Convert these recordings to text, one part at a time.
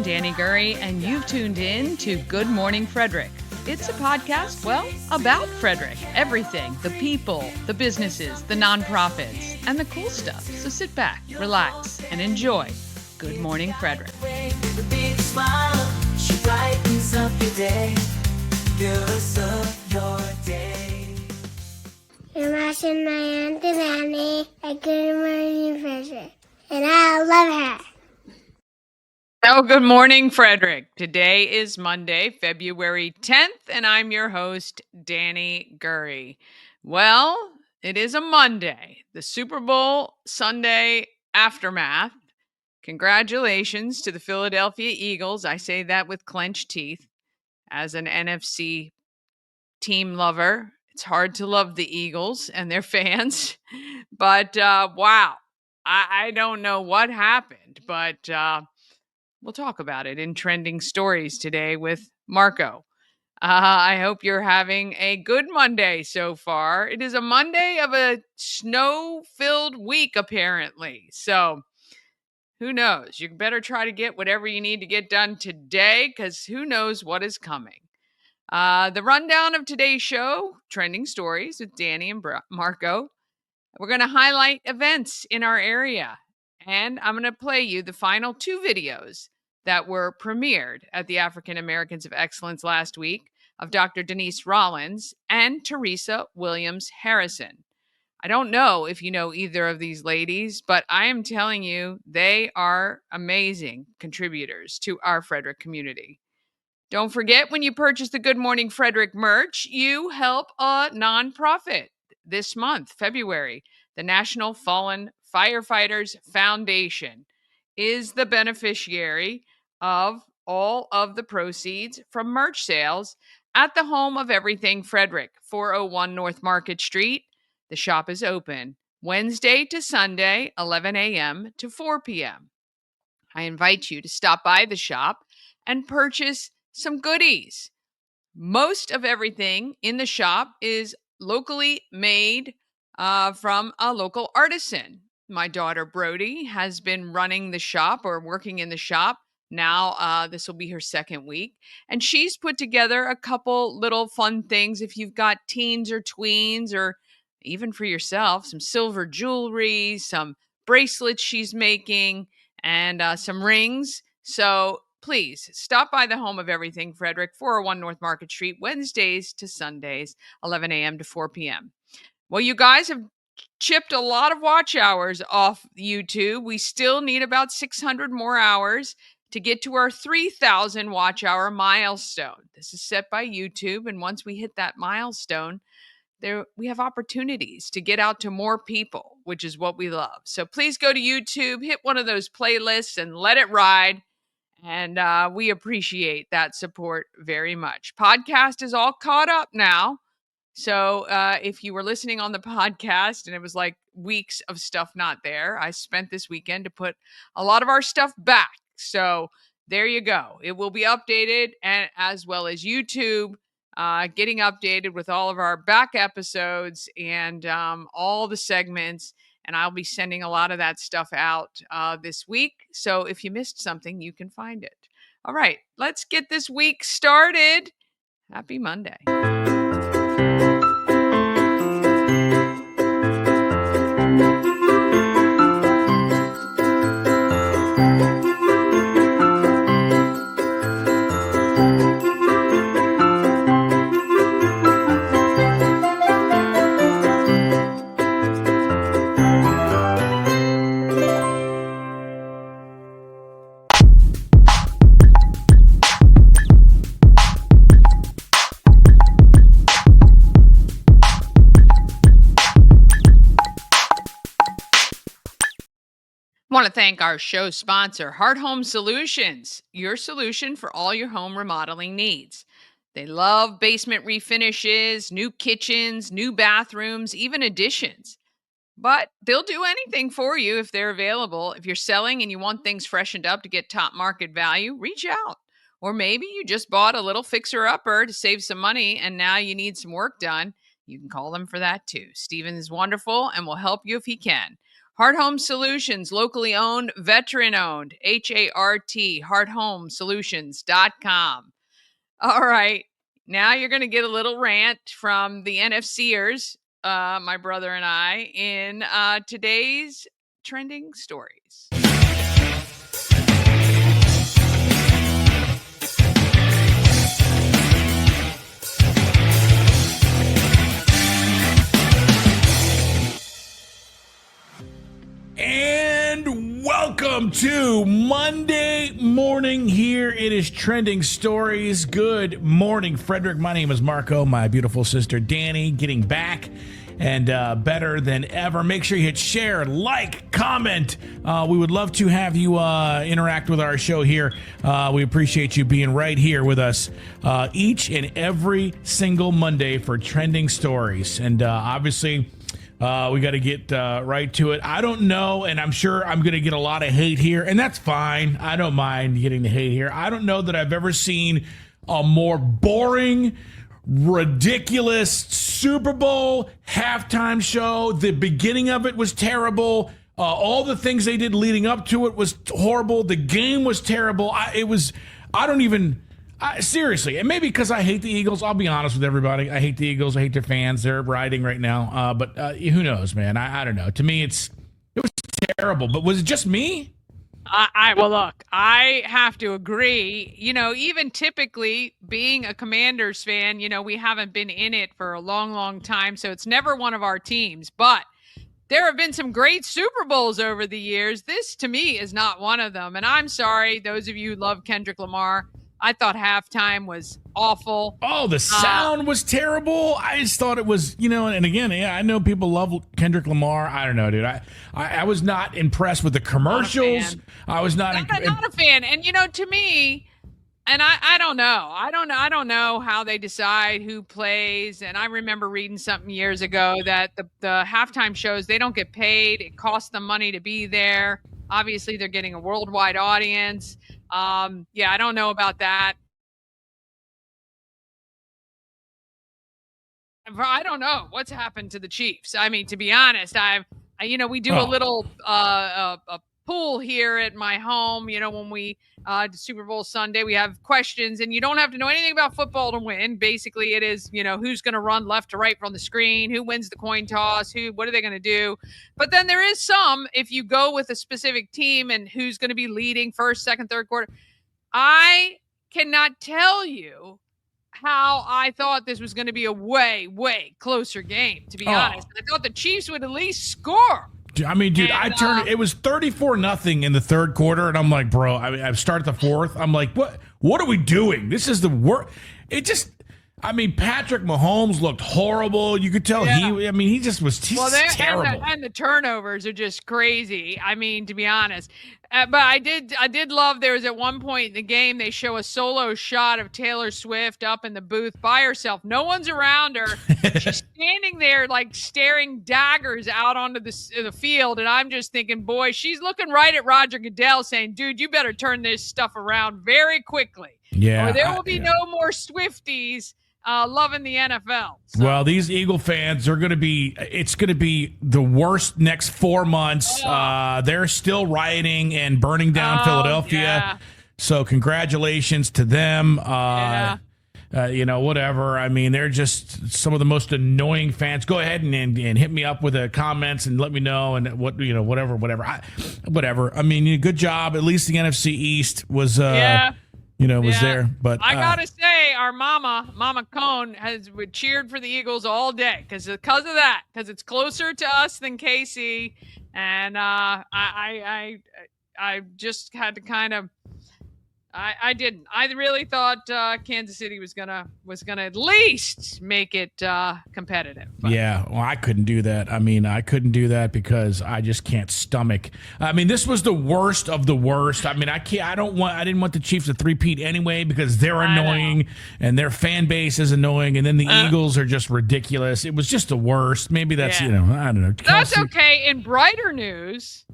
I'm Dani Gurry, and you've tuned in to Good Morning Frederick. It's a podcast, about Frederick. Everything, the people, the businesses, the nonprofits, and the cool stuff. So sit back, relax, and enjoy Good Morning Frederick. The big smile, she brightens up your day, fills up your day. You're watching my Aunt Dani at Good Morning Frederick, and I love her. Oh, good morning, Frederick. Today is Monday, February 10th, and I'm your host, Dani Gurry. Well, it is a Monday, the Super Bowl Sunday aftermath. Congratulations to the Philadelphia Eagles. I say that with clenched teeth. As an NFC team lover, it's hard to love the Eagles and their fans. But wow, I don't know what happened, but we'll talk about it in Trending Stories today with Marco. I hope you're having a good Monday so far. It is a Monday of a snow-filled week, apparently. So who knows? You better try to get whatever you need to get done today, because who knows what is coming. The rundown of today's show, Trending Stories with Dani and Marco. We're going to highlight events in our area. And I'm going to play you the final two videos that were premiered at the African Americans of Excellence last week of Dr. Denise Rollins and Theresa Williams Harrison. I don't know if you know either of these ladies, but I am telling you, they are amazing contributors to our Frederick community. Don't forget, when you purchase the Good Morning Frederick merch, you help a nonprofit. This month, February, the National Fallen Firefighters Foundation is the beneficiary of all of the proceeds from merch sales at the home of Everything Frederick, 401 North Market Street. The shop is open Wednesday to Sunday, 11 a.m. to 4 p.m. I invite you to stop by the shop and purchase some goodies. Most of everything in the shop is locally made from a local artisan. My daughter Brody has been running the shop or working in the shop. Now, this will be her second week. And she's put together a couple little fun things. If you've got teens or tweens, or even for yourself, some silver jewelry, some bracelets she's making, and some rings. So please stop by the home of Everything Frederick, 401 North Market Street, Wednesdays to Sundays, 11 a.m. to 4 p.m. Well, you guys have chipped a lot of watch hours off YouTube. We still need about 600 more hours to get to our 3,000 watch hour milestone. This is set by YouTube, and once we hit that milestone, we have opportunities to get out to more people, which is what we love. So please go to YouTube, hit one of those playlists, and let it ride. And we appreciate that support very much. Podcast is all caught up now. So if you were listening on the podcast and it was like weeks of stuff not there, I spent this weekend to put a lot of our stuff back. So there you go. It will be updated, and as well as YouTube, getting updated with all of our back episodes and all the segments. And I'll be sending a lot of that stuff out this week. So if you missed something, you can find it. All right, let's get this week started. Happy Monday. I want to thank our show sponsor, Heart Home Solutions, your solution for all your home remodeling needs. They love basement refinishes, new kitchens, new bathrooms, even additions. But they'll do anything for you if they're available. If you're selling and you want things freshened up to get top market value, reach out. Or maybe you just bought a little fixer-upper to save some money and now you need some work done. You can call them for that too. Steven is wonderful and will help you if he can. Heart Home Solutions, locally owned, veteran owned, HART, hearthomesolutions.com. All right. Now you're going to get a little rant from the NFCers, my brother and I, in today's trending stories. And welcome to Monday morning. Here it is, Trending Stories. Good morning, Frederick. My name is Marco. My beautiful sister Dani, getting back and better than ever. Make sure you hit share, like, comment. We would love to have you interact with our show here. We appreciate you being right here with us each and every single Monday for Trending Stories. And obviously, we got to get right to it. I don't know, and I'm sure I'm going to get a lot of hate here, and that's fine. I don't mind getting the hate here. I don't know that I've ever seen a more boring, ridiculous Super Bowl halftime show. The beginning of it was terrible. All the things they did leading up to it was horrible. The game was terrible. Seriously, and maybe because I hate the Eagles, I'll be honest with everybody. I hate the Eagles. I hate their fans. They're riding right now. But who knows, man? I don't know. To me, it was terrible. But was it just me? Well, look, I have to agree. Even typically being a Commanders fan, we haven't been in it for a long, long time. So it's never one of our teams. But there have been some great Super Bowls over the years. This, to me, is not one of them. And I'm sorry, those of you who love Kendrick Lamar. I thought halftime was awful. Oh, the sound was terrible. I just thought it was, and again, yeah, I know people love Kendrick Lamar. I don't know, dude. I was not impressed with the commercials. I was not a fan. And to me, and I don't know. I don't know how they decide who plays. And I remember reading something years ago that the halftime shows, they don't get paid. It costs them money to be there. Obviously, they're getting a worldwide audience. I don't know about that. I don't know what's happened to the Chiefs. I mean, to be honest, we do a little a pool here at my home. When we Super Bowl Sunday, we have questions, and you don't have to know anything about football to win. Basically, it is who's going to run left to right from the screen, who wins the coin toss, what are they going to do. But then there is some, if you go with a specific team and who's going to be leading first, second, third quarter. I cannot tell you how I thought this was going to be a way, way closer game, to be honest. I thought the Chiefs would at least score. I mean, dude, it was 34-0 in the third quarter, and I'm like, bro, I start the fourth. I'm like, what are we doing? This is the worst. Patrick Mahomes looked horrible. You could tell he's terrible. And the turnovers are just crazy. I mean, to be honest. But I did love, there was at one point in the game, they show a solo shot of Taylor Swift up in the booth by herself. No one's around her. She's standing there like staring daggers out onto the field. And I'm just thinking, boy, she's looking right at Roger Goodell saying, dude, you better turn this stuff around very quickly. Yeah. Or there will be no more Swifties loving the NFL. So. Well, these Eagle fans are it's going to be the worst next 4 months. They're still rioting and burning down Philadelphia. Yeah. So congratulations to them. Whatever. I mean, they're just some of the most annoying fans. Go ahead and hit me up with the comments and let me know and whatever. Whatever. I mean, good job. At least the NFC East was there. But I gotta say, our Mama Cone has cheered for the Eagles all day because of that. Because it's closer to us than KC, and I just had to kind of. I didn't. I really thought Kansas City was gonna at least make it competitive. But. Yeah, well, I couldn't do that. I mean, I couldn't do that because I just can't stomach. I mean, this was the worst of the worst. I mean, I didn't want the Chiefs to three-peat anyway because they're annoying and their fan base is annoying, and then the Eagles are just ridiculous. It was just the worst. Maybe that's I don't know. That's okay. In brighter news.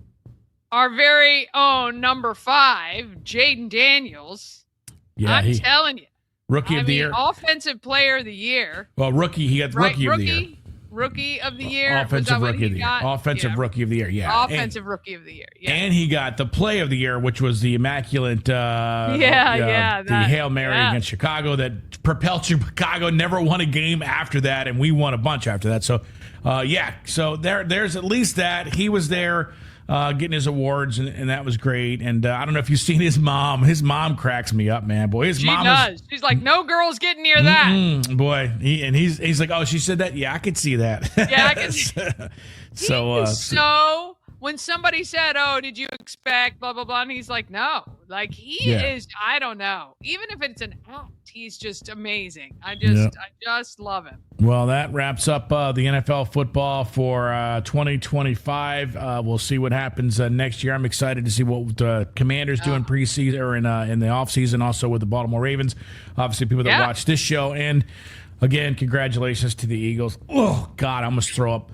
Our very own number 5, Jaden Daniels. Yeah, I'm telling you. Rookie of the year. Offensive player of the year. Well, he got rookie of the year. Rookie of the Year. Offensive Rookie of the Year. Offensive Rookie of the Year, yeah. Offensive Rookie of the Year, yeah. And he got the Play of the Year, which was the immaculate the Hail Mary against Chicago that propelled Chicago, never won a game after that, and we won a bunch after that. So, so there's at least that. He was there getting his awards, and that was great. And I don't know if you've seen his mom. His mom cracks me up, man. Boy, his mom does. She's like, no girls getting near that. Boy, he's like, oh, she said that? Yeah, I could see that. Yeah, I can see So when somebody said, oh, did you expect blah, blah, blah, and he's like, no. Like, he is, I don't know. Even if it's an act, he's just amazing. I just love him. Well, that wraps up the NFL football for 2025. We'll see what happens next year. I'm excited to see what the Commanders do in preseason or in the offseason, also with the Baltimore Ravens. Obviously, people that watch this show. And again, congratulations to the Eagles. Oh, God, I almost throw up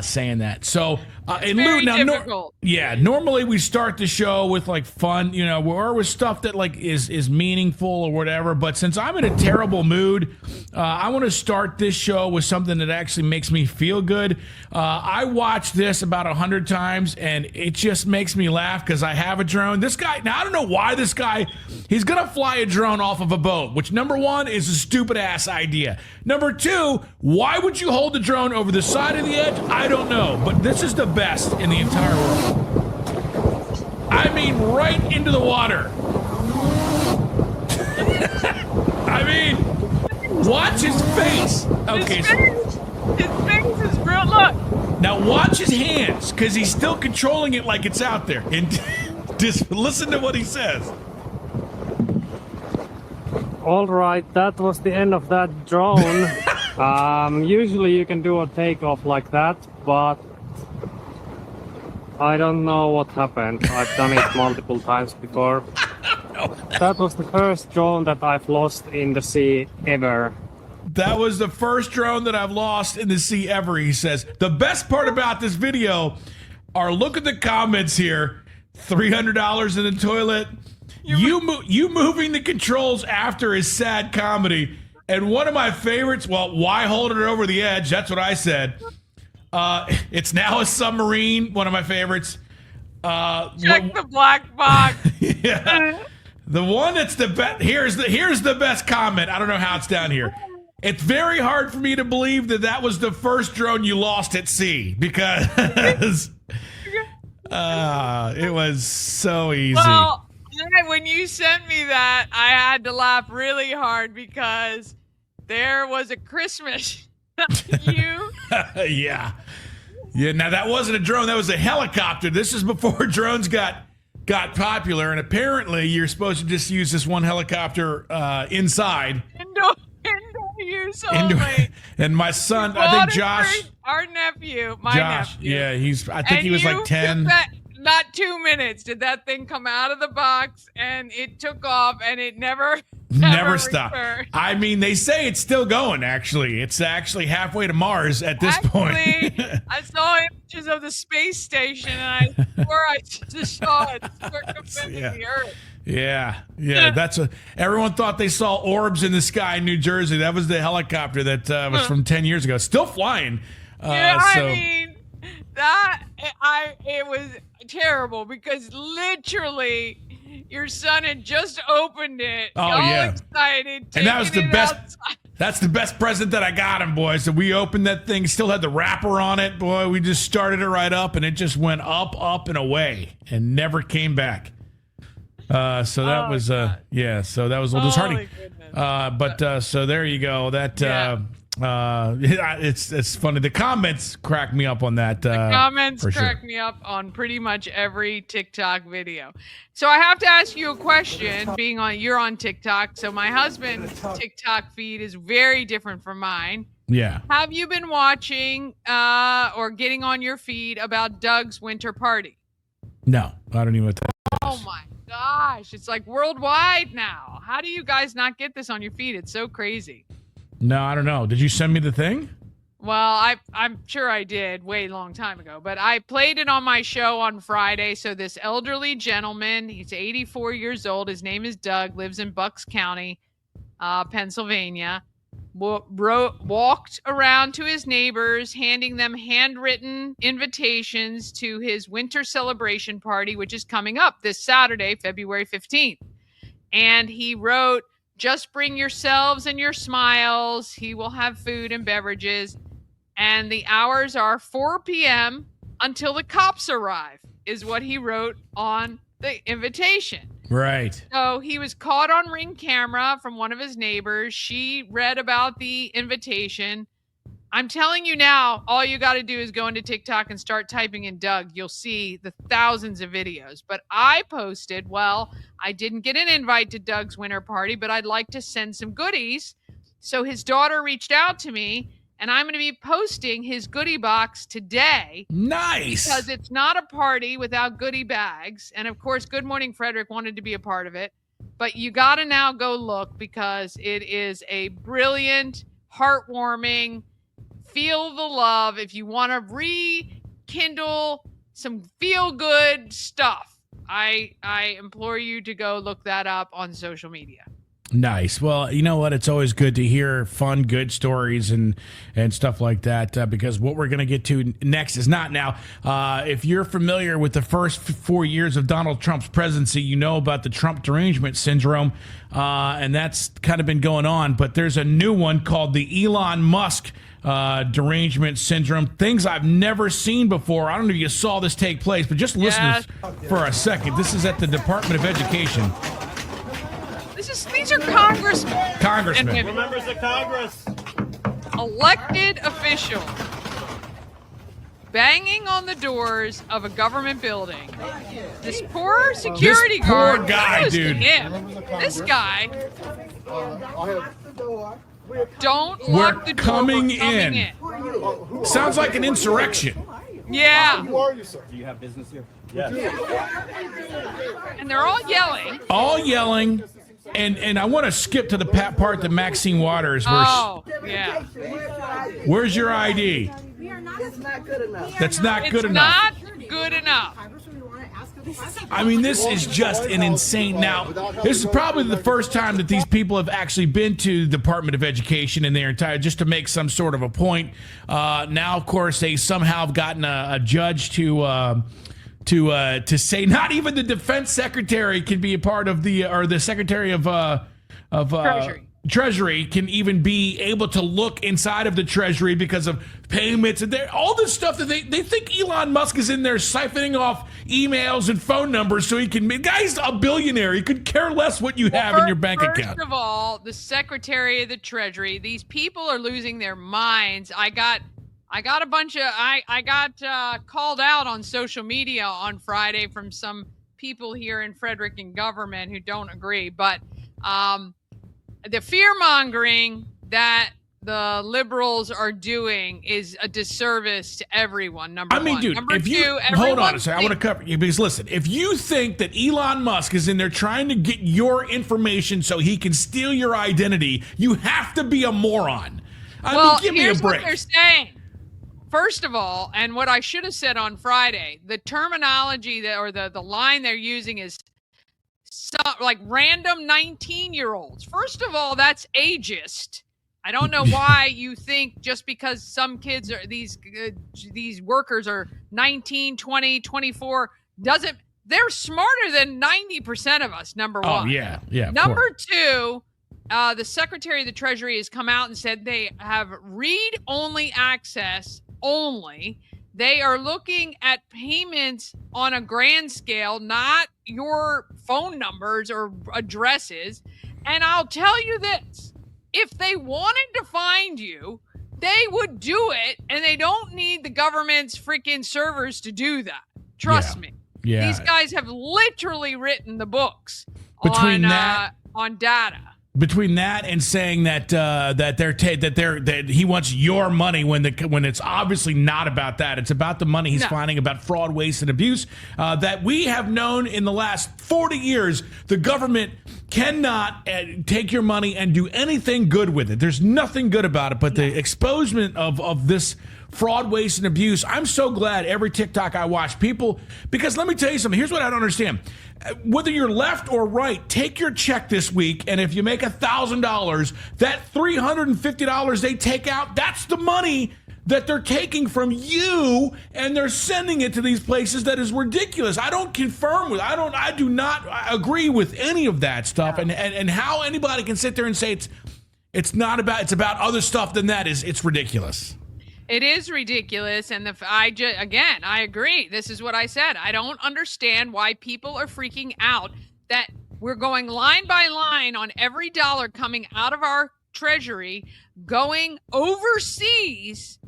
saying that. So, and Lou, now, normally we start the show with like fun, or with stuff that like is meaningful or whatever. But since I'm in a terrible mood, I want to start this show with something that actually makes me feel good. I watched this about 100 times, and it just makes me laugh because I have a drone. This guy, now I don't know why this guy, he's going to fly a drone off of a boat, which number one is a stupid ass idea. Number two, why would you hold the drone over the side of the edge? I don't know, but this is the best in the entire world. I mean, right into the water. I mean, watch his face. Okay, his face is real. Look. Now watch his hands, because he's still controlling it like it's out there. And just listen to what he says. All right, that was the end of that drone. Usually you can do a takeoff like that, but I don't know what happened. I've done it multiple times before. That was the first drone that I've lost in the sea ever. That was the first drone that I've lost in the sea ever, he says. The best part about this video are, look at the comments here. $300 in the toilet. You moving the controls after is sad comedy. And one of my favorites, well, why hold it over the edge? That's what I said. It's now a submarine, one of my favorites. Check the black box. Yeah. The one that's the best, here's the best comment. I don't know how it's down here. It's very hard for me to believe that was the first drone you lost at sea, because it was so easy. Well, when you sent me that, I had to laugh really hard because there was a Christmas. Yeah. Now that wasn't a drone; that was a helicopter. This is before drones got popular, and apparently you're supposed to just use this one helicopter inside. Indoor use only. And my son, I think Josh, our nephew, Josh, nephew. Yeah, I think he was like 10. Not 2 minutes did that thing come out of the box, and it took off, and it never stopped. returned. I mean, they say it's still going, actually. It's actually halfway to Mars at this point. I saw images of the space station, and I swore I just saw it circumventing the Earth. Yeah. Everyone thought they saw orbs in the sky in New Jersey. That was the helicopter that was from 10 years ago. Still flying. I mean, it was terrible because literally your son had just opened it. Excited. And that was the best. Outside. That's the best present that I got him, boy. So we opened that thing, still had the wrapper on it, boy. We just started it right up, and it just went up and away and never came back. So that was So that was a little disheartening. So there you go. That it's funny. The comments crack me up on that. The comments crack me up on pretty much every TikTok video. So I have to ask you a question. You're on TikTok, so my husband's TikTok feed is very different from mine. Yeah. Have you been watching or getting on your feed about Doug's winter party? No, I don't even know what that is. Oh my gosh, it's like worldwide now. How do you guys not get this on your feed? It's so crazy. No, I don't know. Did you send me the thing? Well, I'm sure I did way long time ago, but I played it on my show on Friday. So this elderly gentleman, he's 84 years old. His name is Doug, lives in Bucks County, Pennsylvania. walked around to his neighbors, handing them handwritten invitations to his winter celebration party, which is coming up this Saturday, February 15th. And he wrote, "Just bring yourselves and your smiles. He will have food and beverages. And the hours are 4 p.m. until the cops arrive," is what he wrote on the invitation. Right. So he was caught on Ring camera from one of his neighbors. She read about the invitation. I'm telling you now, all you got to do is go into TikTok and start typing in Doug. You'll see the thousands of videos. But I posted, well, I didn't get an invite to Doug's winter party, but I'd like to send some goodies. So his daughter reached out to me, and I'm going to be posting his goodie box today. Nice. Because it's not a party without goodie bags. And of course, Good Morning Frederick wanted to be a part of it. But you got to now go look, because it is a brilliant, heartwarming, feel the love. If you want to rekindle some feel-good stuff, I implore you to go look that up on social media. Nice. Well, you know what? It's always good to hear fun, good stories and stuff like that, because what we're going to get to next is not now. If you're familiar with the first 4 years of Donald Trump's presidency, you know about the Trump derangement syndrome, and that's kind of been going on. But there's a new one called the Elon Musk derangement syndrome. Things I've never seen before. I don't know if you saw this take place, but just listen for a second. This is at the Department of Education. These are congressmen. Congressmen. Members of Congress. Elected officials banging on the doors of a government building. This poor security guard. Poor guy, dude. This guy. Don't We're lock the door. coming We're coming in. Sounds like an insurrection. Yeah. Who are you, sir? Do you have business here? Yes. And they're all yelling. All yelling. And I want to skip to the part that Maxine Waters. Yeah. Where's your ID? It's not good enough. That's not good It's enough. not good enough. I mean, this is just an insane. Now, this is probably the first time that these people have actually been to the Department of Education in their entire, just to make some sort of a point. Now, of course, they somehow have gotten a judge to say not even the defense secretary can be a part of the secretary of Treasury can even be able to look inside of the Treasury because of payments and all this stuff that they think Elon Musk is in there siphoning off emails and phone numbers so he can. The guy's a billionaire. He could care less what you have in your bank account. First of all, the secretary of the Treasury. These people are losing their minds. I got a bunch of I got called out on social media on Friday from some people here in Frederick in government who don't agree. But the fear mongering that the liberals are doing is a disservice to everyone. Number one. Dude, number if two, you hold on a second, I want to cover you because listen, if you think that Elon Musk is in there trying to get your information so he can steal your identity, you have to be a moron. Give me a break. What they're saying. First of all, and what I should have said on Friday, the terminology the line they're using is like random 19-year-olds. First of all, that's ageist. I don't know why you think just because some kids are these workers are 19, 20, 24 they're smarter than 90% of us. Number one. Oh yeah. Number two, the Secretary of the Treasury has come out and said they have read-only access only. They are looking at payments on a grand scale, not your phone numbers or addresses. And I'll tell you this, if they wanted to find you, they would do it, and they don't need the government's freaking servers to do that. Trust me. Yeah. These guys have literally written the books Between on data. Between that and saying that he wants your money when it's obviously not about that. It's about the money he's finding, about fraud, waste, and abuse that we have known in the last 40 years. The government cannot take your money and do anything good with it. There's nothing good about it. But the exposure of this fraud, waste, and abuse. I'm so glad every TikTok I watch, people, because let me tell you something. Here's what I don't understand. Whether you're left or right, take your check this week, and if you make $1,000, that $350 they take out, that's the money that they're taking from you, and they're sending it to these places. That is ridiculous. I do not agree with any of that stuff. And how anybody can sit there and say it's about other stuff than that it's ridiculous. It is ridiculous, and I agree. This is what I said. I don't understand why people are freaking out that we're going line by line on every dollar coming out of our treasury going overseas.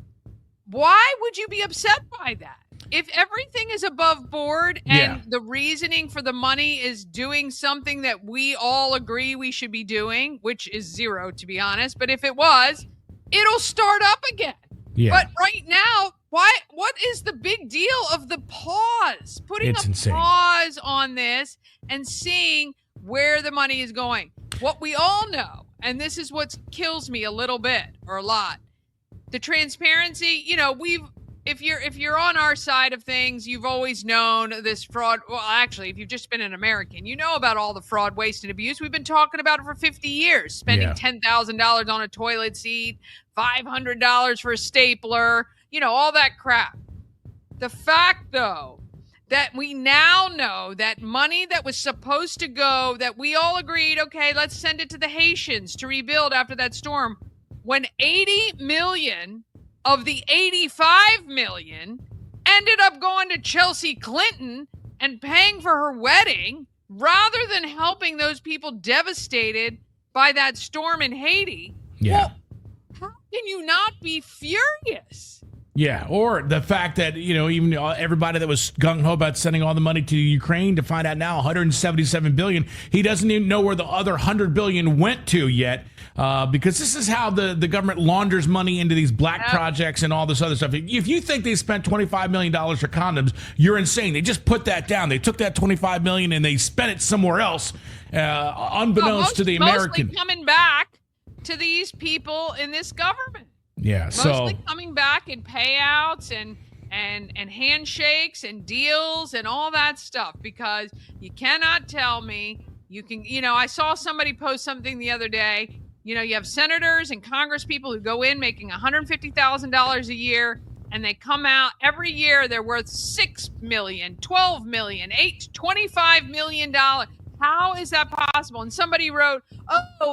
Why would you be upset by that? If everything is above board and the reasoning for the money is doing something that we all agree we should be doing, which is zero, to be honest, but if it was, it'll start up again. Yeah. But right now, what is the big deal of the pause? Putting pause on this and seeing where the money is going. What we all know, and this is what kills me a little bit or a lot, the transparency, if you're on our side of things, you've always known this fraud. Well, actually, if you've just been an American, you know about all the fraud, waste, and abuse. We've been talking about it for 50 years, spending $10,000 on a toilet seat, $500 for a stapler, all that crap. The fact, though, that we now know that money that was supposed to go, that we all agreed, okay, let's send it to the Haitians to rebuild after that storm, when 80 million of the 85 million ended up going to Chelsea Clinton and paying for her wedding rather than helping those people devastated by that storm in Haiti. Yeah. Well, how can you not be furious? Yeah, or the fact that, even everybody that was gung-ho about sending all the money to Ukraine to find out now $177 billion, he doesn't even know where the other $100 billion went to yet, because this is how the government launders money into these black projects and all this other stuff. If you think they spent $25 million for condoms, you're insane. They just put that down. They took that $25 million and they spent it somewhere else, unbeknownst to the American. Mostly coming back to these people in this government. Yeah, mostly coming back in payouts and handshakes and deals and all that stuff, because you cannot tell me you can, I saw somebody post something the other day, you have senators and Congress people who go in making $150,000 a year, and they come out every year, they're worth $6 million, $12 million, $25 million. How is that possible? And somebody wrote,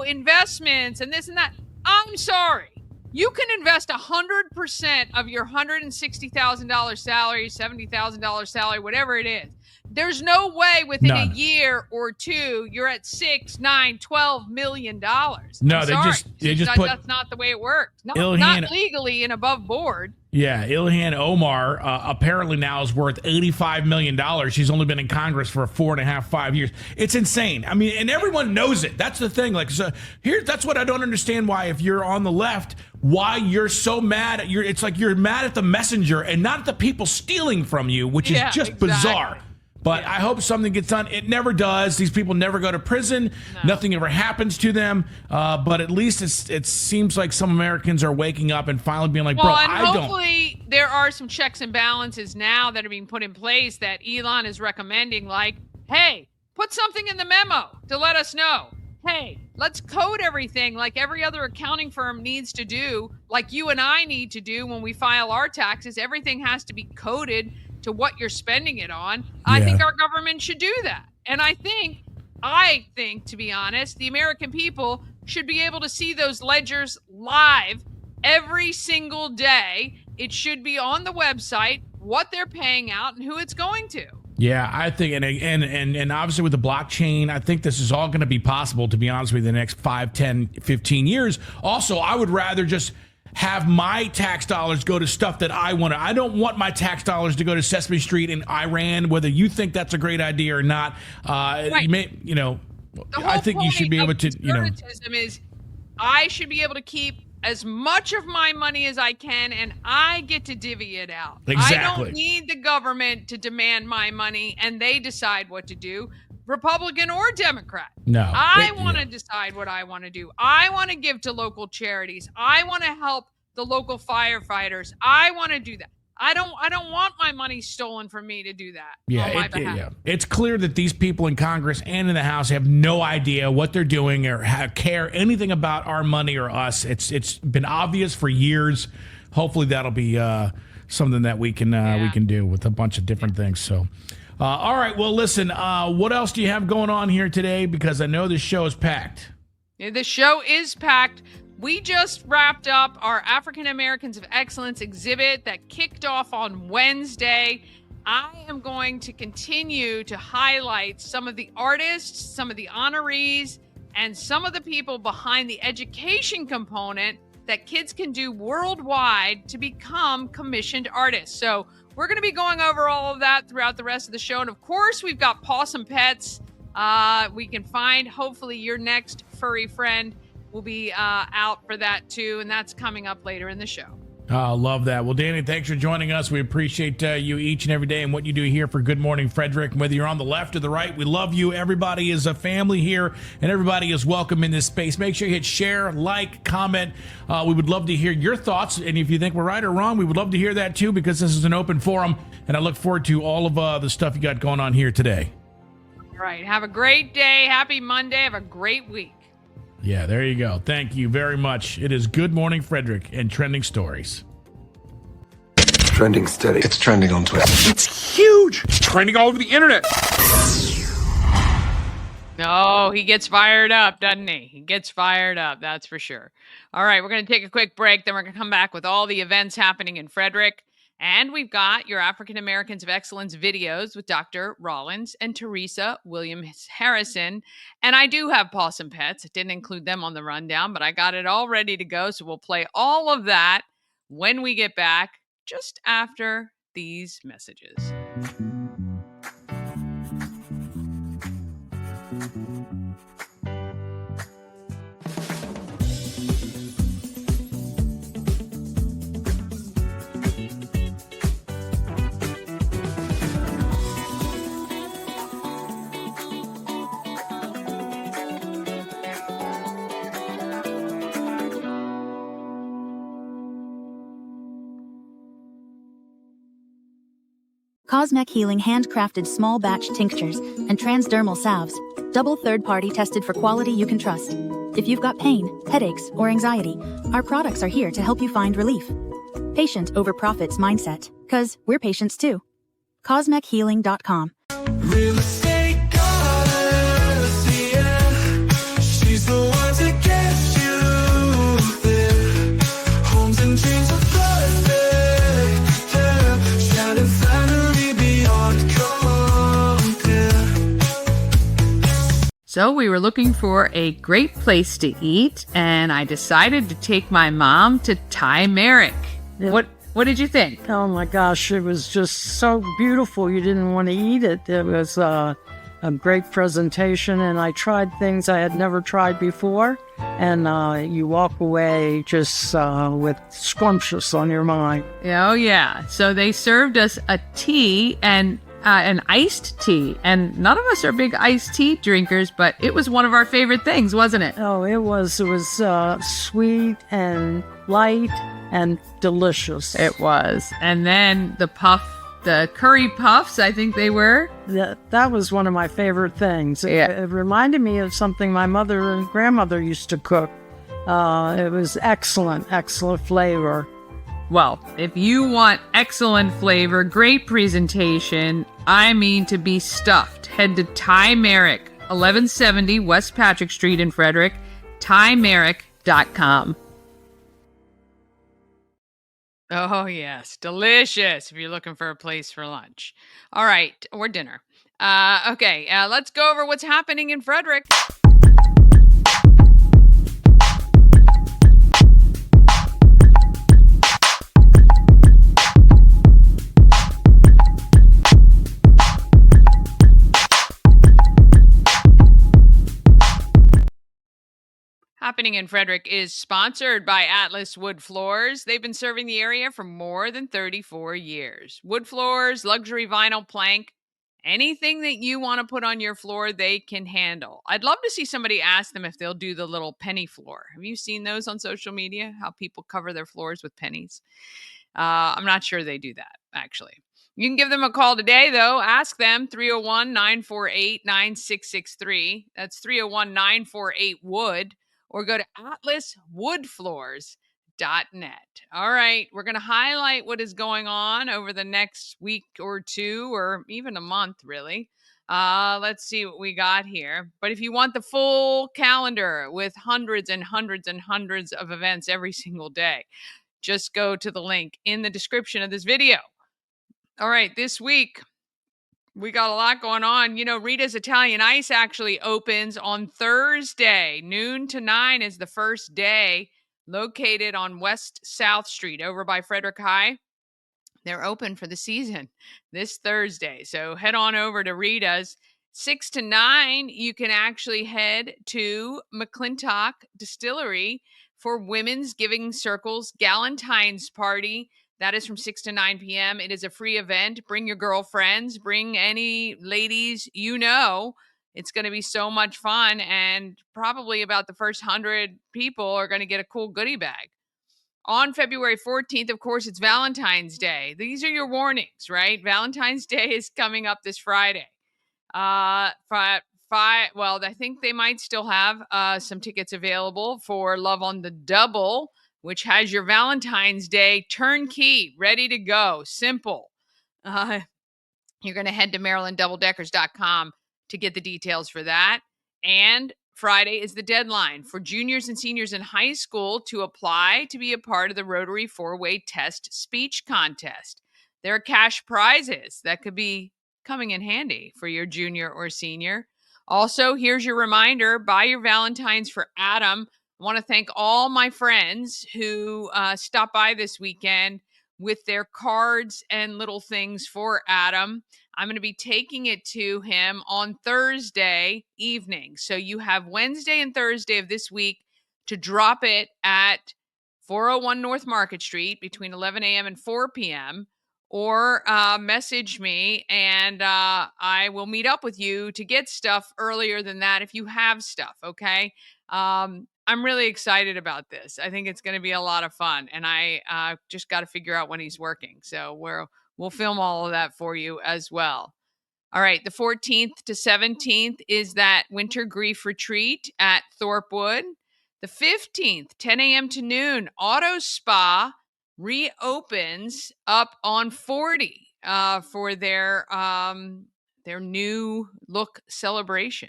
investments and this and that. I'm sorry. You can invest 100% of your $160,000 salary, $70,000 salary, whatever it is. There's no way within a year or two you're at $6, $9, $12 million. No, they just put. That's not the way it works. Not legally and above board. Yeah, Ilhan Omar apparently now is worth $85 million. She's only been in Congress for 5 years. It's insane. I mean, and everyone knows it. That's the thing. That's what I don't understand. Why, if you're on the left, why you're so mad at it's like you're mad at the messenger and not at the people stealing from you, which is just bizarre. But I hope something gets done. It never does. These people never go to prison. No. Nothing ever happens to them. But at least it seems like some Americans are waking up and finally being like, hopefully there are some checks and balances now that are being put in place that Elon is recommending, like, hey, put something in the memo to let us know. Hey, let's code everything like every other accounting firm needs to do, like you and I need to do when we file our taxes. Everything has to be coded to what you're spending it on. I think our government should do that. And I think, to be honest, the American people should be able to see those ledgers live every single day. It should be on the website, what they're paying out and who it's going to. Yeah, I think, and obviously with the blockchain, I think this is all going to be possible, to be honest with you, the next 5, 10, 15 years. Also, I would rather just have my tax dollars go to stuff that I want to. I don't want my tax dollars to go to Sesame Street in Iran, whether you think that's a great idea or not. Right. I think you should be able to, is I should be able to keep as much of my money as I can, and I get to divvy it out. Exactly. I don't need the government to demand my money and they decide what to do, Republican or Democrat. No. I want to decide what I want to do. I want to give to local charities. I want to help the local firefighters. I want to do that. I don't want my money stolen from me to do that on my behalf. It's clear that these people in Congress and in the House have no idea what they're doing or care anything about our money or us. It's been obvious for years. Hopefully that'll be something that we can do with a bunch of different things. So, all right. Well, listen. What else do you have going on here today? Because I know this show is packed. The show is packed. We just wrapped up our African Americans of Excellence exhibit that kicked off on Wednesday. I am going to continue to highlight some of the artists, some of the honorees, and some of the people behind the education component that kids can do worldwide to become commissioned artists. So we're going to be going over all of that throughout the rest of the show. And of course, we've got Possum Pets. We can find, hopefully, your next furry friend will be out for that too, and that's coming up later in the show. Oh, love that. Well, Dani, thanks for joining us. We appreciate you each and every day and what you do here for Good Morning Frederick. Whether you're on the left or the right, we love you. Everybody is a family here, and everybody is welcome in this space. Make sure you hit share, like, comment. We would love to hear your thoughts, and if you think we're right or wrong, we would love to hear that too, because this is an open forum, and I look forward to all of the stuff you got going on here today. All right. Have a great day. Happy Monday. Have a great week. Yeah, there you go. Thank you very much. It is Good Morning Frederick and Trending Stories. Trending steady. It's trending on Twitter. It's huge. It's trending all over the internet. No, he gets fired up, doesn't he? He gets fired up, that's for sure. All right, we're going to take a quick break. Then we're going to come back with all the events happening in Frederick. And we've got your African Americans of Excellence videos with Dr. Rollins and Theresa Williams Harrison. And I do have Possum Pets. I didn't include them on the rundown, but I got it all ready to go. So we'll play all of that when we get back, just after these messages. Cosmec Healing handcrafted small batch tinctures and transdermal salves, double third-party tested for quality you can trust. If you've got pain, headaches, or anxiety, our products are here to help you find relief. Patient over profits mindset, 'cause we're patients too. CosmecHealing.com. Real estate goddess, yeah. She's the one to get you there. Homes and dreams are perfect, yeah. Shining family beyond compare. So we were looking for a great place to eat, and I decided to take my mom to Thai Merrick. What did you think? Oh my gosh, it was just so beautiful. You didn't want to eat it. It was a great presentation, and I tried things I had never tried before. And you walk away just with scrumptious on your mind. Oh, yeah. So they served us a tea and an iced tea. And none of us are big iced tea drinkers, but it was one of our favorite things, wasn't it? Oh, it was sweet and light and delicious. It was. And then the curry puffs, I think they were. That was one of my favorite things. Yeah. It reminded me of something my mother and grandmother used to cook. It was excellent flavor. Well, if you want excellent flavor, great presentation, I mean to be stuffed, head to Thai Merrick, 1170 West Patrick Street in Frederick, thaimerrick.com. Oh, yes. Delicious if you're looking for a place for lunch. All right. Or dinner. Okay. Let's go over what's happening in Frederick. Happening in Frederick is sponsored by Atlas Wood Floors. They've been serving the area for more than 34 years. Wood floors, luxury vinyl plank, Anything that you want to put on your floor, they can handle. I'd love to see somebody ask them if they'll do the little penny floor. Have you seen those on social media? How people cover their floors with pennies? I'm not sure they do that, actually. You can give them a call today, though. Ask them 301 948 9663. That's 301 948 Wood, or go to atlaswoodfloors.net. All right, we're going to highlight what is going on over the next week or two, or even a month, really. Let's see what we got here. But if you want the full calendar with hundreds and hundreds and hundreds of events every single day, just go to the link in the description of this video. All right, this week we got a lot going on. You know, Rita's Italian Ice actually opens on Thursday. Noon to 9 is the first day, located on West South Street over by Frederick High. They're open for the season this Thursday. So head on over to Rita's. 6 to 9, you can actually head to McClintock Distillery for Women's Giving Circle's Galentine's Party. That is from 6 to 9 p.m. It is a free event. Bring your girlfriends, bring any ladies you know. It's going to be so much fun, and probably about the first 100 people are going to get a cool goodie bag. On February 14th, of course, it's Valentine's Day. These are your warnings, right? Valentine's Day is coming up this Friday. Well, I think they might still have some tickets available for Love on the Double, which has your Valentine's Day turnkey, ready to go. Simple. You're going to head to MarylandDoubleDeckers.com to get the details for that. And Friday is the deadline for juniors and seniors in high school to apply to be a part of the Rotary 4-Way Test Speech Contest. There are cash prizes that could be coming in handy for your junior or senior. Also, here's your reminder, buy your Valentines for Adam. I want to thank all my friends who stopped by this weekend with their cards and little things for Adam. I'm going to be taking it to him on Thursday evening. So you have Wednesday and Thursday of this week to drop it at 401 North Market Street between 11 a.m. and 4 p.m. or message me, and I will meet up with you to get stuff earlier than that if you have stuff, okay? I'm really excited about this. I think it's going to be a lot of fun, and I just got to figure out when he's working. So we'll film all of that for you as well. All right, the 14th to 17th is that Winter Grief Retreat at Thorpewood. The 15th, 10 a.m. to noon, Auto Spa reopens up on 40 for their new look celebration.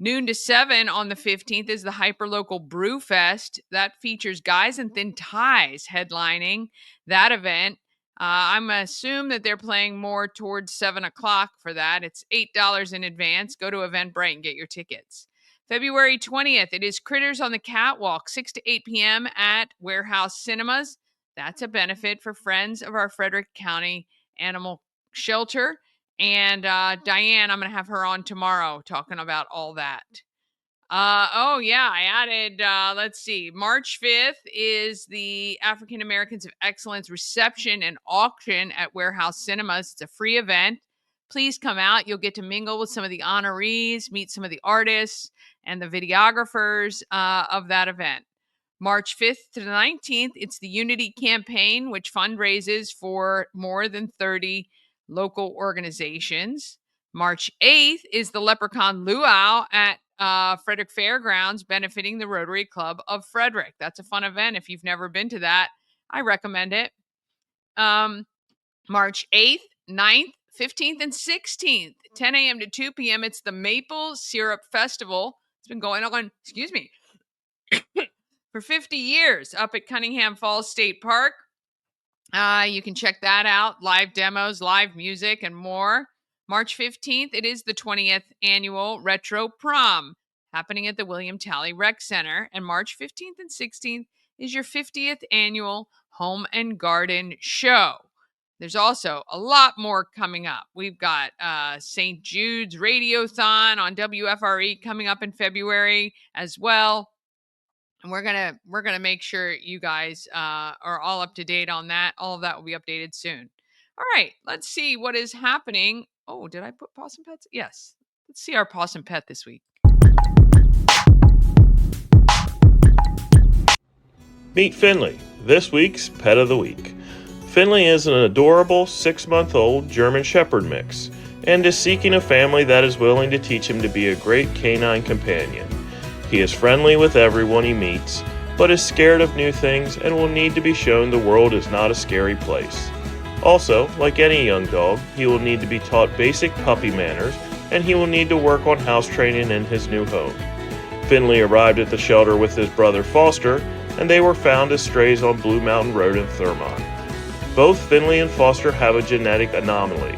Noon to 7 on the 15th is the Hyperlocal Brew Fest. That features Guys in Thin Ties headlining that event. I'm assume that they're playing more towards 7 o'clock for that. It's $8 in advance. Go to Eventbrite and get your tickets. February 20th, it is Critters on the Catwalk, 6 to 8 p.m. at Warehouse Cinemas. That's a benefit for Friends of our Frederick County Animal Shelter. And Diane, I'm going to have her on tomorrow talking about all that. I added, let's see, March 5th is the African Americans of Excellence reception and auction at Warehouse Cinemas. It's a free event. Please come out. You'll get to mingle with some of the honorees, meet some of the artists and the videographers of that event. March 5th to the 19th, it's the Unity Campaign, which fundraises for more than 30 local organizations. March 8th is the Leprechaun Luau at Frederick Fairgrounds, benefiting the Rotary Club of Frederick. That's a fun event. If you've never been to that, I recommend it. March 8th, 9th, 15th, and 16th, 10 a.m. to 2 p.m. It's the Maple Syrup Festival. It's been going on, for 50 years up at Cunningham Falls State Park. You can check that out. Live demos, live music, and more. March 15th, it is the 20th annual Retro Prom happening at the William Talley Rec Center. And March 15th and 16th is your 50th annual Home and Garden Show. There's also a lot more coming up. We've got St. Jude's Radiothon on WFRE coming up in February as well. And we're gonna make sure you guys are all up to date on that. All of that will be updated soon. All right, let's see what is happening. Oh, did I put Possum Pets? Yes. Let's see our Possum Pet this week. Meet Finley, this week's Pet of the Week. Finley is an adorable 6-month-old German Shepherd mix and is seeking a family that is willing to teach him to be a great canine companion. He is friendly with everyone he meets, but is scared of new things and will need to be shown the world is not a scary place. Also, like any young dog, he will need to be taught basic puppy manners and he will need to work on house training in his new home. Finley arrived at the shelter with his brother Foster, and they were found as strays on Blue Mountain Road in Thurmont. Both Finley and Foster have a genetic anomaly.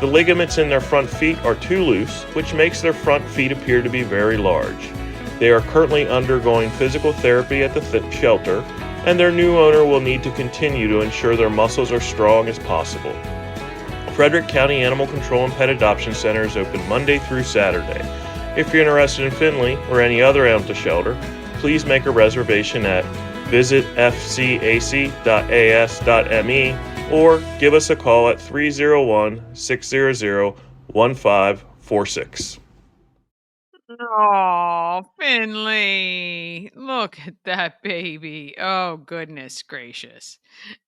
The ligaments in their front feet are too loose, which makes their front feet appear to be very large. They are currently undergoing physical therapy at the shelter, and their new owner will need to continue to ensure their muscles are strong as possible. Frederick County Animal Control and Pet Adoption Center is open Monday through Saturday. If you're interested in Finley or any other animal at the shelter, please make a reservation at visitfcac.as.me or give us a call at 301-600-1546. Oh, Finley. Look at that baby. Oh, goodness gracious.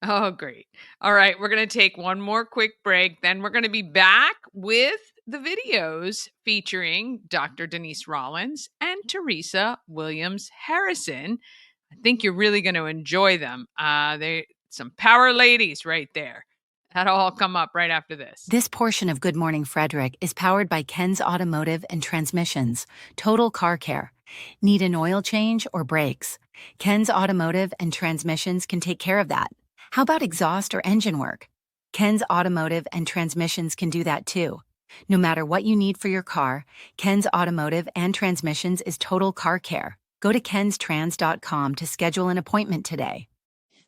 Oh, great. All right, we're going to take one more quick break. Then we're going to be back with the videos featuring Dr. Denise Rollins and Theresa Williams Harrison. I think you're really going to enjoy them. They're some power ladies right there. That'll all come up right after this. This portion of Good Morning Frederick is powered by Ken's Automotive and Transmissions, Total Car Care. Need an oil change or brakes? Ken's Automotive and Transmissions can take care of that. How about exhaust or engine work? Ken's Automotive and Transmissions can do that too. No matter what you need for your car, Ken's Automotive and Transmissions is Total Car Care. Go to kenstrans.com to schedule an appointment today.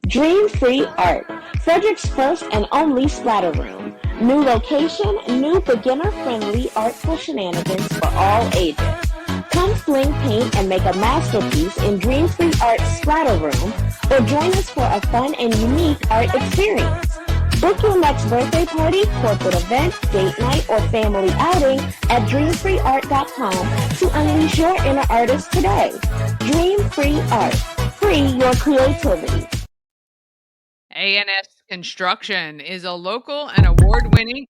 Dream Free Art, Frederick's first and only splatter room. New location, new beginner-friendly artful shenanigans for all ages. Come fling paint and make a masterpiece in Dream Free Art's splatter room, or join us for a fun and unique art experience. Book your next birthday party, corporate event, date night, or family outing at dreamfreeart.com to unleash your inner artist today. Dream Free Art. Free your creativity. A&S Construction is a local and award-winning,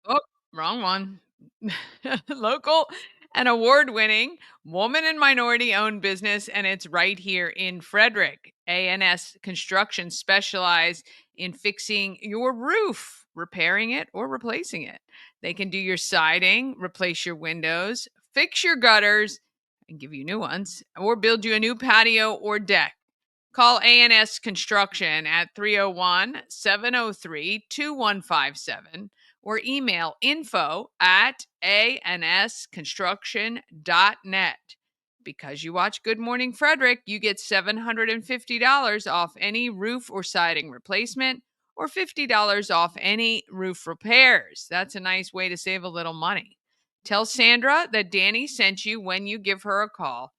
local and award-winning woman and minority-owned business, and it's right here in Frederick. A&S Construction specializes in fixing your roof, repairing it, or replacing it. They can do your siding, replace your windows, fix your gutters, and give you new ones, or build you a new patio or deck. Call A&S Construction at 301-703-2157 or email info@ansconstruction.net. Because you watch Good Morning Frederick, you get $750 off any roof or siding replacement or $50 off any roof repairs. That's a nice way to save a little money. Tell Sandra that Dani sent you when you give her a call.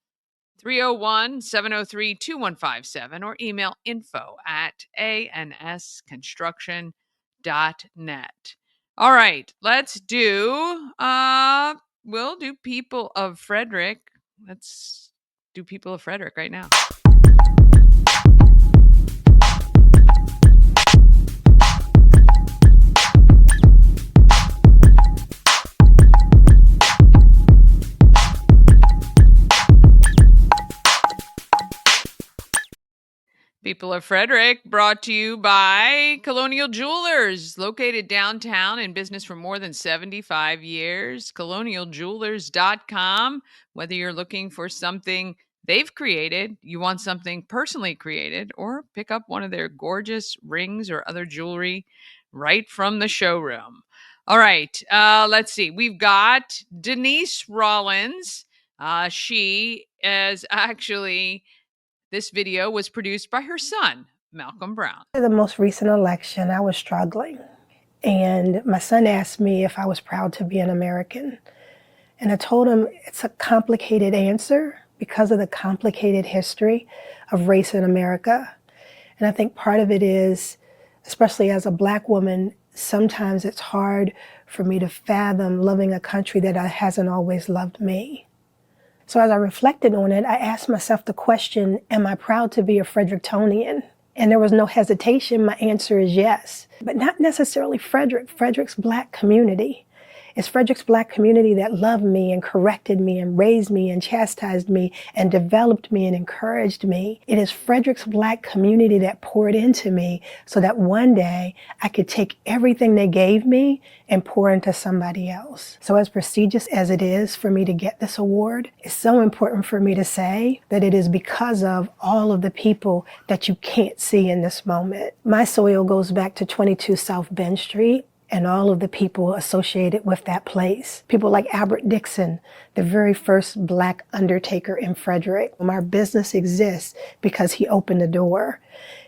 301-703-2157 or email info@ansconstruction.net. All right, let's do, we'll do People of Frederick. Let's do People of Frederick right now. People of Frederick, brought to you by Colonial Jewelers, located downtown, in business for more than 75 years. ColonialJewelers.com. Whether you're looking for something they've created, you want something personally created, or pick up one of their gorgeous rings or other jewelry right from the showroom. All right, let's see. We've got Denise Rollins. She is actually... This video was produced by her son, Malcolm Brown. The most recent election, I was struggling. And my son asked me if I was proud to be an American. And I told him it's a complicated answer because of the complicated history of race in America. And I think part of it is, especially as a Black woman, sometimes it's hard for me to fathom loving a country that hasn't always loved me. So as I reflected on it, I asked myself the question, am I proud to be a Frederictonian? And there was no hesitation. My answer is yes, but not necessarily Frederick. Frederick's Black community. It's Frederick's Black community that loved me and corrected me and raised me and chastised me and developed me and encouraged me. It is Frederick's Black community that poured into me so that one day I could take everything they gave me and pour into somebody else. So as prestigious as it is for me to get this award, it's so important for me to say that it is because of all of the people that you can't see in this moment. My soil goes back to 22 South Bend Street and all of the people associated with that place. People like Albert Dixon, the very first Black undertaker in Frederick. Our business exists because he opened the door.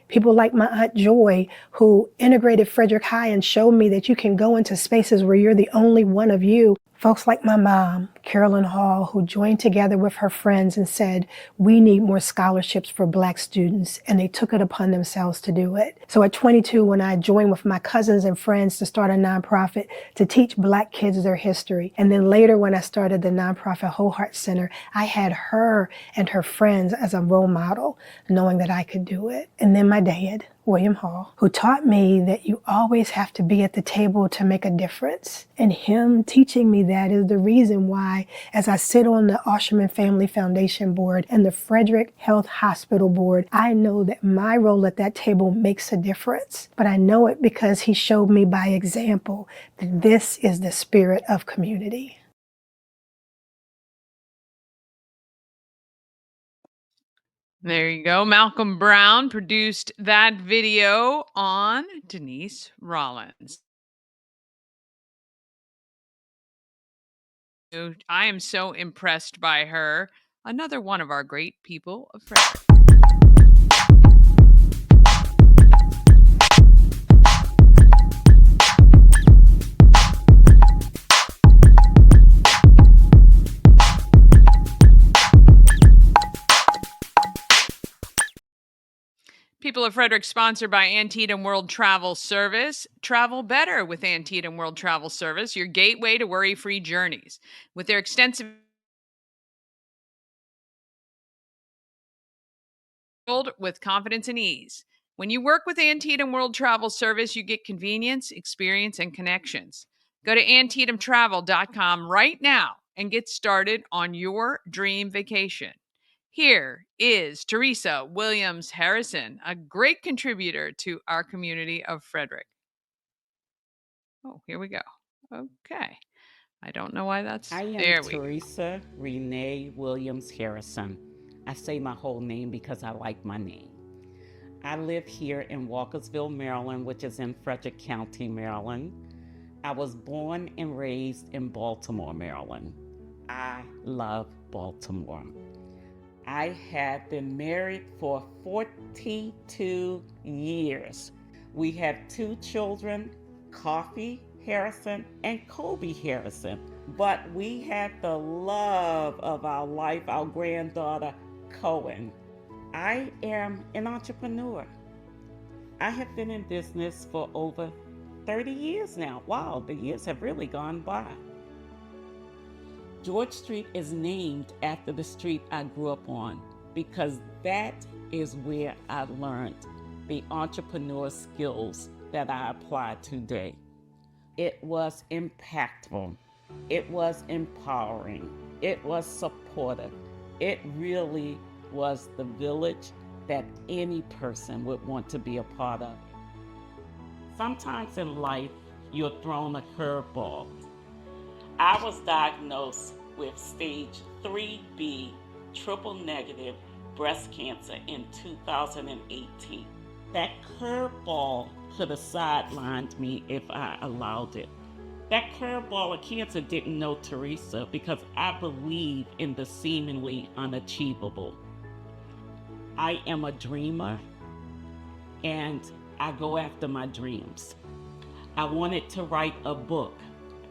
People like my Aunt Joy, who integrated Frederick High and showed me that you can go into spaces where you're the only one of you. Folks like my mom, Carolyn Hall, who joined together with her friends and said, we need more scholarships for Black students, and they took it upon themselves to do it. So at 22, when I joined with my cousins and friends to start a nonprofit to teach Black kids their history, and then later when I started the nonprofit Whole Heart Center, I had her and her friends as a role model, knowing that I could do it. And then my dad, William Hall, who taught me that you always have to be at the table to make a difference. And him teaching me that is the reason why, as I sit on the Osherman Family Foundation board and the Frederick Health Hospital board, I know that my role at that table makes a difference. But I know it because he showed me by example that this is the spirit of community. There you go. Malcolm Brown produced that video on Denise Rollins. I am so impressed by her. Another one of our great people of Frederick. People of Frederick, sponsored by Antietam World Travel Service. Travel better with Antietam World Travel Service, your gateway to worry-free journeys. With their extensive with confidence and ease. When you work with Antietam World Travel Service, you get convenience, experience, and connections. Go to AntietamTravel.com right now and get started on your dream vacation. Here is Theresa Williams Harrison, a great contributor to our community of Frederick. Oh, here we go. Okay. I don't know why that's I am Theresa Renee Williams Harrison. I say my whole name because I like my name. I live here in Walkersville, Maryland, which is in Frederick County, Maryland. I was born and raised in Baltimore, Maryland. I love Baltimore. I have been married for 42 years. We have 2 children, Coffee Harrison and Kobe Harrison. But we have the love of our life, our granddaughter, Cohen. I am an entrepreneur. I have been in business for over 30 years now. Wow, the years have really gone by. George Street is named after the street I grew up on because that is where I learned the entrepreneur skills that I apply today. It was impactful. It was empowering. It was supportive. It really was the village that any person would want to be a part of. Sometimes in life, you're thrown a curveball. I was diagnosed with stage 3B triple negative breast cancer in 2018. That curveball could have sidelined me if I allowed it. That curveball of cancer didn't know Theresa because I believe in the seemingly unachievable. I am a dreamer and I go after my dreams. I wanted to write a book.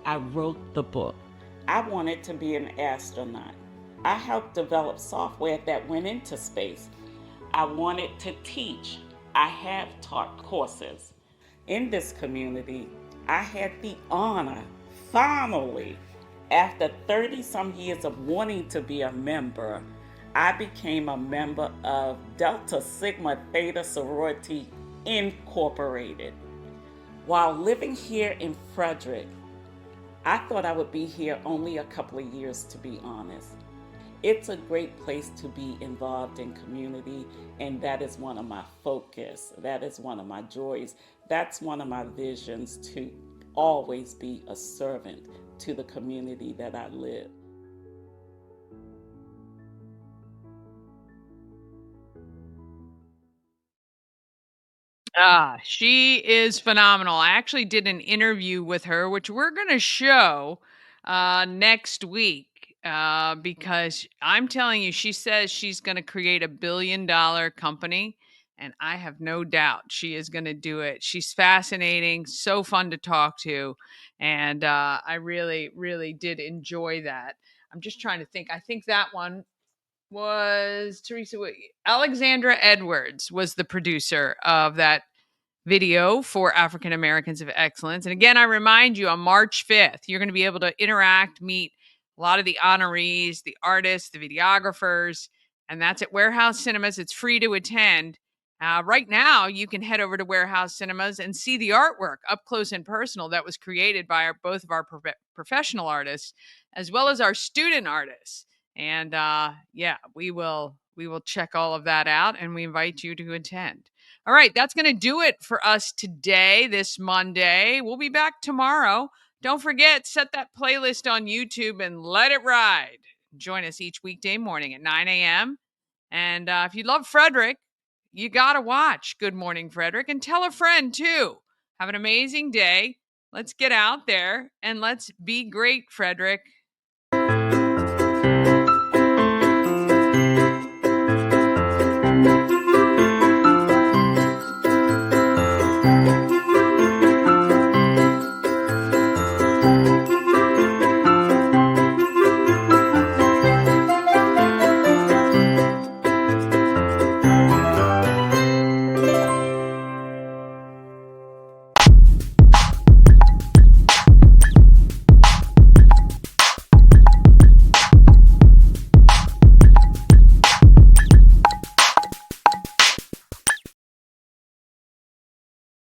I wrote the book. I wanted to be an astronaut. I helped develop software that went into space. I wanted to teach. I have taught courses. In this community, I had the honor, finally, after 30 some years of wanting to be a member, I became a member of Delta Sigma Theta Sorority Incorporated. While living here in Frederick, I thought I would be here only a couple of years, to be honest. It's a great place to be involved in community, and that is one of my focus. That is one of my joys. That's one of my visions, to always be a servant to the community that I live. She is phenomenal. I actually did an interview with her, which we're going to show next week because I'm telling you, she says she's going to create $1 billion company. And I have no doubt she is going to do it. She's fascinating, so fun to talk to. And I really, really did enjoy that. I'm just trying to think. I think that one was Theresa. Alexandra Edwards was the producer of that video for African Americans of Excellence. And again, I remind you on March 5th, you're going to be able to interact, meet a lot of the honorees, the artists, the videographers, and that's at Warehouse Cinemas. It's free to attend. Right now, you can head over to Warehouse Cinemas and see the artwork up close and personal that was created by both of our professional artists as well as our student artists. And yeah, we will check all of that out, and we invite you to attend. All right, that's going to do it for us today, this Monday. We'll be back tomorrow. Don't forget, set that playlist on YouTube and let it ride. Join us each weekday morning at 9 a.m. And if you love Frederick, you got to watch Good Morning Frederick, and tell a friend too. Have an amazing day. Let's get out there and let's be great, Frederick.